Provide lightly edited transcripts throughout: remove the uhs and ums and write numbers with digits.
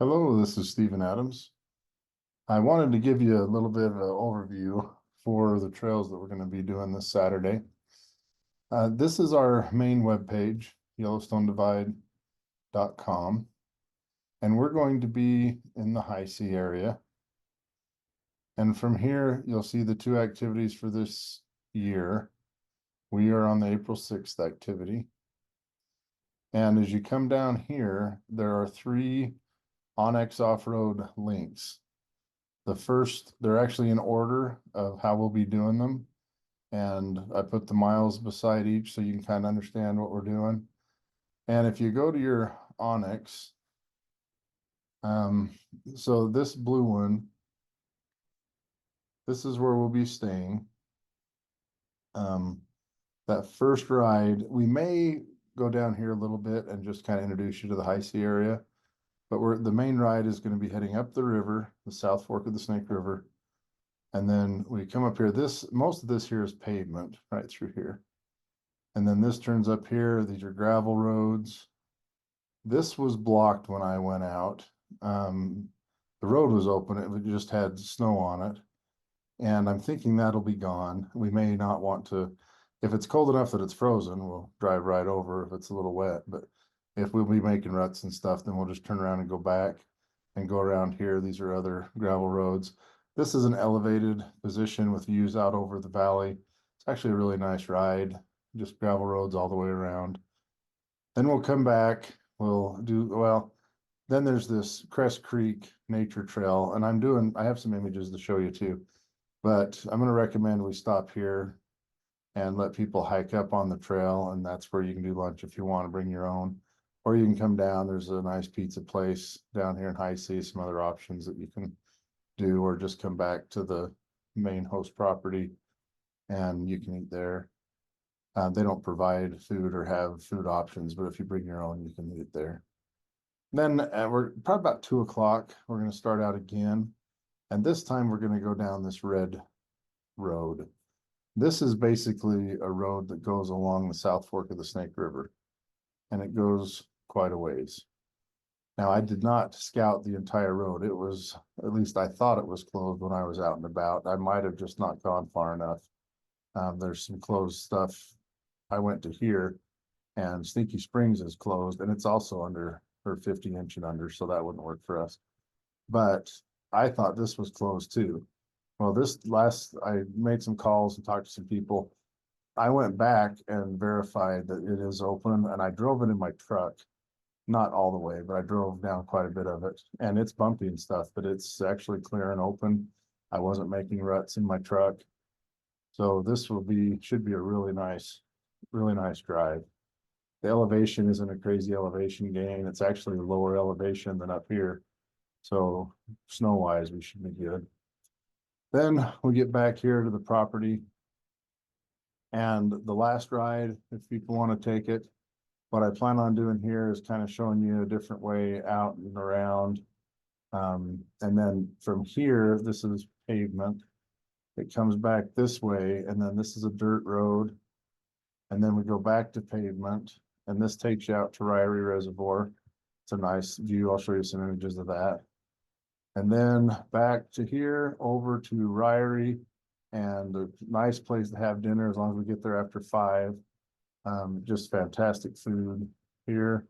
Hello, this is Stephen Adams. I wanted to give you a little bit of an overview for the trails that we're going to be doing this Saturday. This is our main webpage, YellowstoneDivide.com, and we're going to be in the Heise area. And from here, you'll see the two activities for this year. We are on the April 6th activity. And as you come down here, there are three Onyx off-road links. The first, they're actually in order of how we'll be doing them. And I put the miles beside each so you can kind of understand what we're doing. And if you go to your Onyx, so this blue one, this is where we'll be staying. That first ride, we may go down here a little bit and just kind of introduce you to the Heise area. But the main ride is going to be heading up the river, the South Fork of the Snake River. And then we come up here. Most of this here is pavement right through here. And then this turns up here. These are gravel roads. This was blocked when I went out. The road was open. It just had snow on it. And I'm thinking that'll be gone. We may not want to, if it's cold enough that it's frozen, we'll drive right over if it's a little wet. But if we'll be making ruts and stuff, then we'll just turn around and go back and go around here. These are other gravel roads. This is an elevated position with views out over the valley. It's actually a really nice ride, just gravel roads all the way around. Then we'll come back, then there's this Crest Creek Nature Trail, and I have some images to show you too, but I'm going to recommend we stop here and let people hike up on the trail, and that's where you can do lunch if you want to bring your own. Or you can come down, there's a nice pizza place down here in Heise, some other options that you can do, or just come back to the main host property and you can eat there. They don't provide food or have food options, but if you bring your own, you can eat it there. Then we're probably about 2 o'clock. We're going to start out again. And this time we're going to go down this red road. This is basically a road that goes along the South Fork of the Snake River, and it goes quite a ways. Now, I did not scout the entire road. It was, at least I thought it was closed when I was out and about. I might have just not gone far enough. There's some closed stuff. I went to here, and Stinky Springs is closed, and it's also under or 50-inch and under, so that wouldn't work for us. But I thought this was closed too. Well, I made some calls and talked to some people. I went back and verified that it is open, and I drove it in my truck. Not all the way, but I drove down quite a bit of it, and it's bumpy and stuff, but it's actually clear and open. I wasn't making ruts in my truck. So this should be a really nice drive. The elevation isn't a crazy elevation gain. It's actually lower elevation than up here. So snow wise, we should be good. Then we get back here to the property. And the last ride, if people want to take it, what I plan on doing here is kind of showing you a different way out and around. And then from here, this is pavement. It comes back this way, and then this is a dirt road. And then we go back to pavement, and this takes you out to Ryrie Reservoir. It's a nice view. I'll show you some images of that. And then back to here, over to Ryrie, and a nice place to have dinner as long as we get there after 5. Just fantastic food here.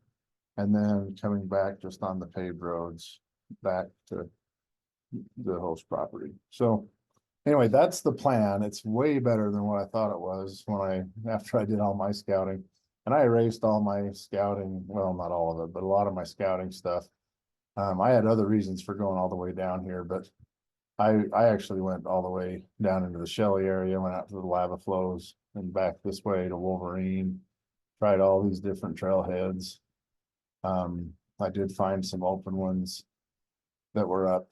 And then coming back just on the paved roads back to the host property. So anyway, that's the plan. It's way better than what I thought it was after I did all my scouting. And I erased all my scouting, well, not all of it, but a lot of my scouting stuff. I had other reasons for going all the way down here, but I actually went all the way down into the Shelley area, went out to the lava flows and back this way to Wolverine, tried all these different trailheads. I did find some open ones that were up,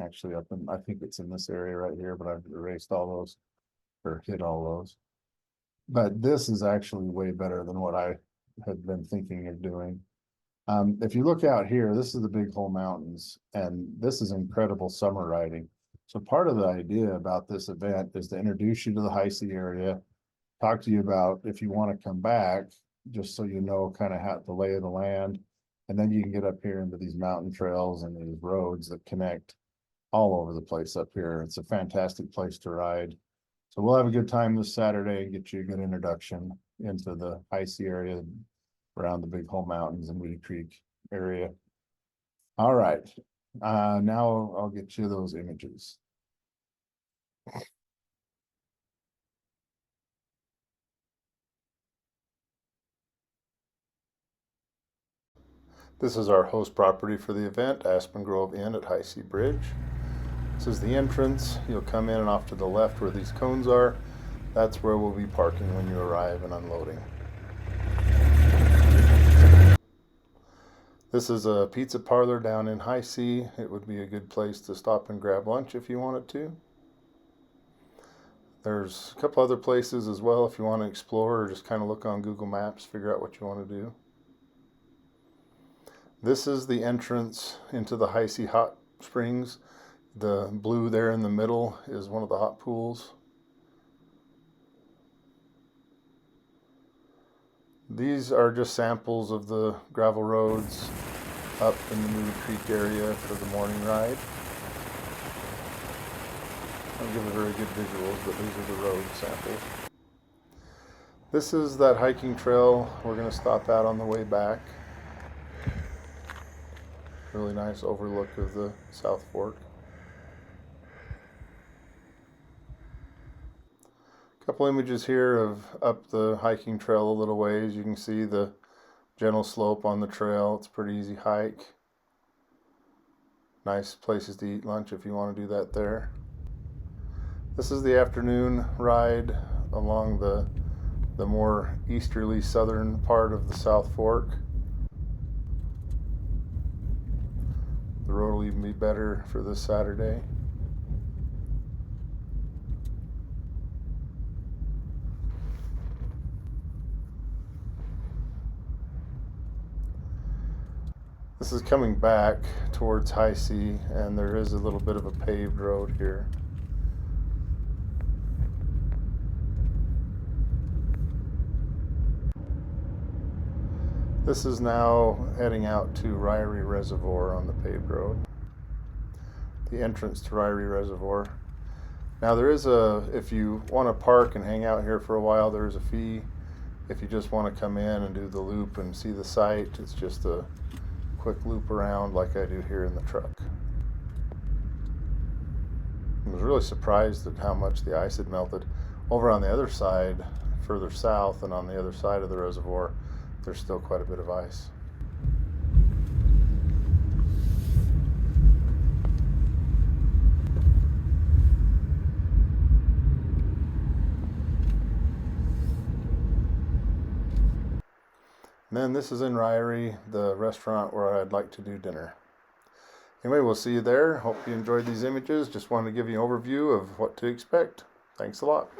actually up in, I think it's in this area right here, but I've erased all those or hit all those. But this is actually way better than what I had been thinking of doing. If you look out here, this is the Big Hole Mountains, and this is incredible summer riding. So part of the idea about this event is to introduce you to the Heise area, talk to you about if you want to come back, just so you know kind of how the lay of the land. And then you can get up here into these mountain trails and these roads that connect all over the place up here. It's a fantastic place to ride. So we'll have a good time this Saturday and get you a good introduction into the Heise area around the Big Hole Mountains and Woody Creek area. All right, now I'll get you those images. This is our host property for the event, Aspen Grove Inn at Heise Bridge. This is the entrance. You'll come in and off to the left where these cones are. That's where we'll be parking when you arrive and unloading. This is a pizza parlor down in Heise. It would be a good place to stop and grab lunch if you wanted to. There's a couple other places as well if you want to explore or just kind of look on Google Maps, figure out what you want to do. This is the entrance into the Heise Hot Springs. The blue there in the middle is one of the hot pools. These are just samples of the gravel roads up in the Moody Creek area for the morning ride. I don't give a very good visuals, but these are the road samples. This is that hiking trail we're going to stop at on the way back. Really nice overlook of the South Fork. Couple images here of up the hiking trail a little ways. You can see the gentle slope on the trail. It's a pretty easy hike. Nice places to eat lunch if you want to do that there. This is the afternoon ride along the more easterly southern part of the South Fork. The road will even be better for this Saturday. This is coming back towards Heise, and there is a little bit of a paved road here. This is now heading out to Ryrie Reservoir on the paved road. The entrance to Ryrie Reservoir. Now there is if you want to park and hang out here for a while, there is a fee. If you just want to come in and do the loop and see the site, it's just a quick loop around like I do here in the truck. I was really surprised at how much the ice had melted. Over on the other side, further south and on the other side of the reservoir, there's still quite a bit of ice. And then this is in Ryrie, the restaurant where I'd like to do dinner. Anyway, we'll see you there. Hope you enjoyed these images. Just wanted to give you an overview of what to expect. Thanks a lot.